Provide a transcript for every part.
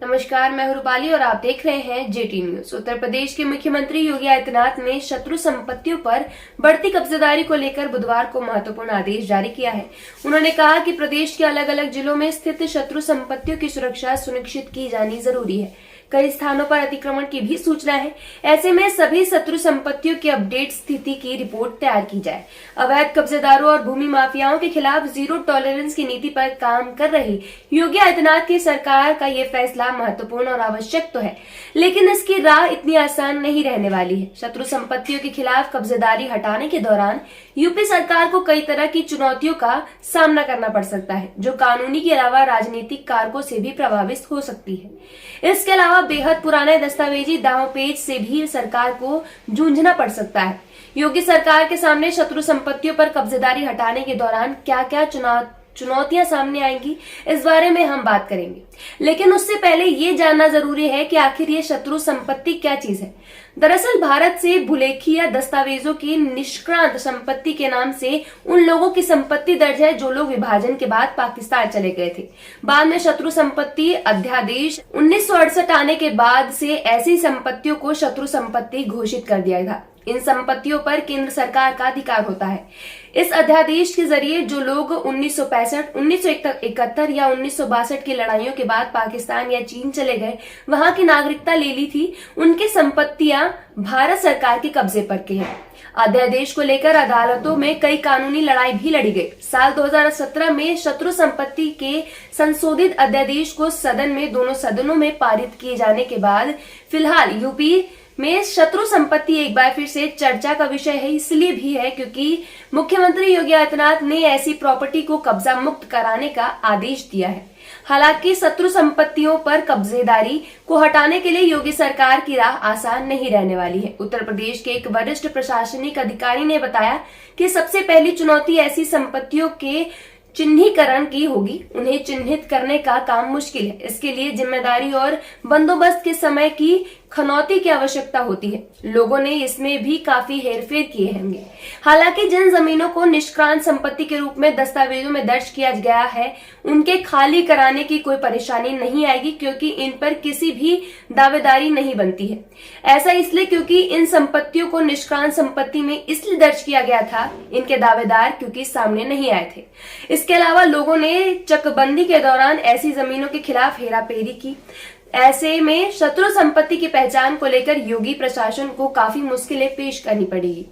नमस्कार, मैं हूं रूपाली और आप देख रहे हैं जेटी न्यूज। उत्तर प्रदेश के मुख्यमंत्री योगी आदित्यनाथ ने शत्रु संपत्तियों पर बढ़ती कब्जेदारी को लेकर बुधवार को महत्वपूर्ण आदेश जारी किया है। उन्होंने कहा कि प्रदेश के अलग अलग जिलों में स्थित शत्रु संपत्तियों की सुरक्षा सुनिश्चित की जानी जरूरी है। कई स्थानों पर अतिक्रमण की भी सूचना है। ऐसे में सभी शत्रु संपत्तियों की अपडेट स्थिति की रिपोर्ट तैयार की जाए। अवैध कब्जेदारों और भूमि माफियाओं के खिलाफ जीरो टॉलरेंस की नीति पर काम कर रही योगी आदित्यनाथ की सरकार का ये फैसला महत्वपूर्ण और आवश्यक तो है, लेकिन इसकी राह इतनी आसान नहीं रहने वाली है। शत्रु संपत्तियों के खिलाफ कब्जेदारी हटाने के दौरान यूपी सरकार को कई तरह की चुनौतियों का सामना करना पड़ सकता है, जो कानूनी के अलावा राजनीतिक कारकों से भी प्रभावित हो सकती है। इसके अलावा बेहद पुराने दस्तावेजी दांवपेच से भी सरकार को जूझना पड़ सकता है। योगी सरकार के सामने शत्रु संपत्तियों पर कब्जेदारी हटाने के दौरान क्या क्या चुनौतियां सामने आएंगी, इस बारे में हम बात करेंगे। लेकिन उससे पहले ये जानना जरूरी है कि आखिर ये शत्रु संपत्ति क्या चीज है। दरअसल भारत से भूलेखी या दस्तावेजों की निष्क्रांत संपत्ति के नाम से उन लोगों की संपत्ति दर्ज है जो लोग विभाजन के बाद पाकिस्तान चले गए थे। बाद में शत्रु संपत्ति अध्यादेश 1968 आने के बाद से ऐसी संपत्तियों को शत्रु संपत्ति घोषित कर दिया था। इन संपत्तियों पर केंद्र सरकार का अधिकार होता है। इस अध्यादेश के जरिए जो लोग 1965, 1971 या 1962 की लड़ाइयों के बाद पाकिस्तान या चीन चले गए, वहां की नागरिकता ले ली थी, उनकी संपत्तियां भारत सरकार के कब्जे पर के हैं। अध्यादेश को लेकर अदालतों में कई कानूनी लड़ाई भी लड़ी गई। साल 2017 में शत्रु संपत्ति के संशोधित अध्यादेश को सदन में दोनों सदनों में पारित किए जाने के बाद फिलहाल यूपी में शत्रु संपत्ति एक बार फिर से चर्चा का विषय है। इसलिए भी है क्योंकि मुख्यमंत्री योगी आदित्यनाथ ने ऐसी प्रॉपर्टी को कब्जा मुक्त कराने का आदेश दिया है। हालांकि शत्रु संपत्तियों पर कब्जेदारी को हटाने के लिए योगी सरकार की राह आसान नहीं रहने वाली है। उत्तर प्रदेश के एक वरिष्ठ प्रशासनिक अधिकारी ने बताया कि सबसे पहली चुनौती ऐसी संपत्तियों के चिन्हीकरण की होगी। उन्हें चिन्हित करने का काम मुश्किल है। इसके लिए जिम्मेदारी और बंदोबस्त के समय की खनौती की आवश्यकता होती है। लोगों ने इसमें भी काफी हेरफेर किए होंगे। हालांकि जिन जमीनों को निष्क्रांत संपत्ति के रूप में दस्तावेजों में दर्ज किया गया है, उनके खाली कराने की कोई परेशानी नहीं आएगी, क्योंकि इन पर किसी भी दावेदारी नहीं बनती है। ऐसा इसलिए क्योंकि इन संपत्तियों को निष्क्रांत संपत्ति में इसलिए दर्ज किया गया था, इनके दावेदार क्योंकि सामने नहीं आए थे। इसके अलावा लोगों ने चकबंदी के दौरान ऐसी जमीनों के खिलाफ हेराफेरी की। ऐसे में शत्रु संपत्ति की पहचान को लेकर योगी प्रशासन को काफी मुश्किलें पेश करनी पड़ेगी।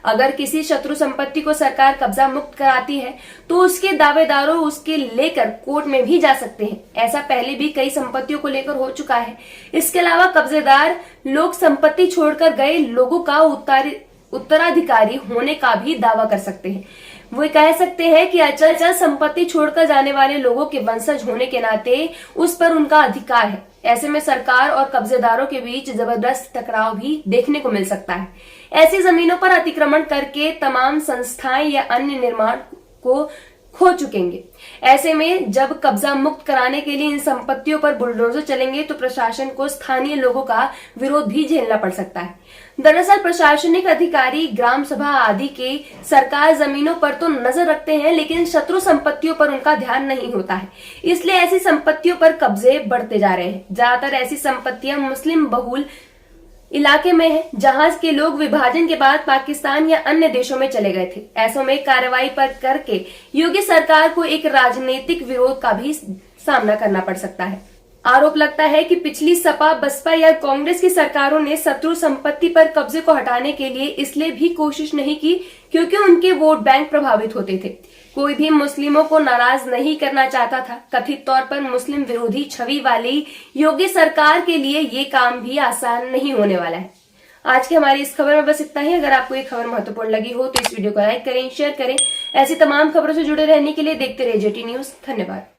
अगर किसी शत्रु संपत्ति को सरकार कब्जा मुक्त कराती है तो उसके दावेदारों उसके लेकर कोर्ट में भी जा सकते हैं। ऐसा पहले भी कई संपत्तियों को लेकर हो चुका है। इसके अलावा कब्जेदार लोग संपत्ति छोड़कर गए लोगों का उत्तराधिकारी होने का भी दावा कर सकते हैं। वो कह सकते हैं कि अचल संपत्ति छोड़कर जाने वाले लोगों के वंशज होने के नाते उस पर उनका अधिकार है। ऐसे में सरकार और कब्जेदारों के बीच जबरदस्त टकराव भी देखने को मिल सकता है। ऐसी जमीनों पर अतिक्रमण करके तमाम संस्थाएं या अन्य निर्माण को खो चुकेंगे। ऐसे में जब कब्जा मुक्त कराने के लिए इन संपत्तियों पर बुलडोजर चलेंगे तो प्रशासन को स्थानीय लोगों का विरोध भी झेलना पड़ सकता है। दरअसल प्रशासनिक अधिकारी ग्राम सभा आदि के सरकार जमीनों पर तो नजर रखते हैं, लेकिन शत्रु संपत्तियों पर उनका ध्यान नहीं होता है। इसलिए ऐसी संपत्तियों पर कब्जे बढ़ते जा रहे हैं। ज्यादातर ऐसी संपत्तियां मुस्लिम बहुल इलाके में है, जहां के लोग विभाजन के बाद पाकिस्तान या अन्य देशों में चले गए थे। ऐसों में कार्रवाई पर करके योगी सरकार को एक राजनीतिक विरोध का भी सामना करना पड़ सकता है। आरोप लगता है कि पिछली सपा, बसपा या कांग्रेस की सरकारों ने शत्रु संपत्ति पर कब्जे को हटाने के लिए इसलिए भी कोशिश नहीं की क्योंकि उनके वोट बैंक प्रभावित होते थे। कोई भी मुस्लिमों को नाराज नहीं करना चाहता था। कथित तौर पर मुस्लिम विरोधी छवि वाली योगी सरकार के लिए ये काम भी आसान नहीं होने वाला है। आज की हमारी इस खबर में बस इतना ही। अगर आपको ये खबर महत्वपूर्ण लगी हो तो इस वीडियो को लाइक करें, शेयर करें। ऐसी तमाम खबरों से जुड़े रहने के लिए देखते रहिए जेटी न्यूज। धन्यवाद।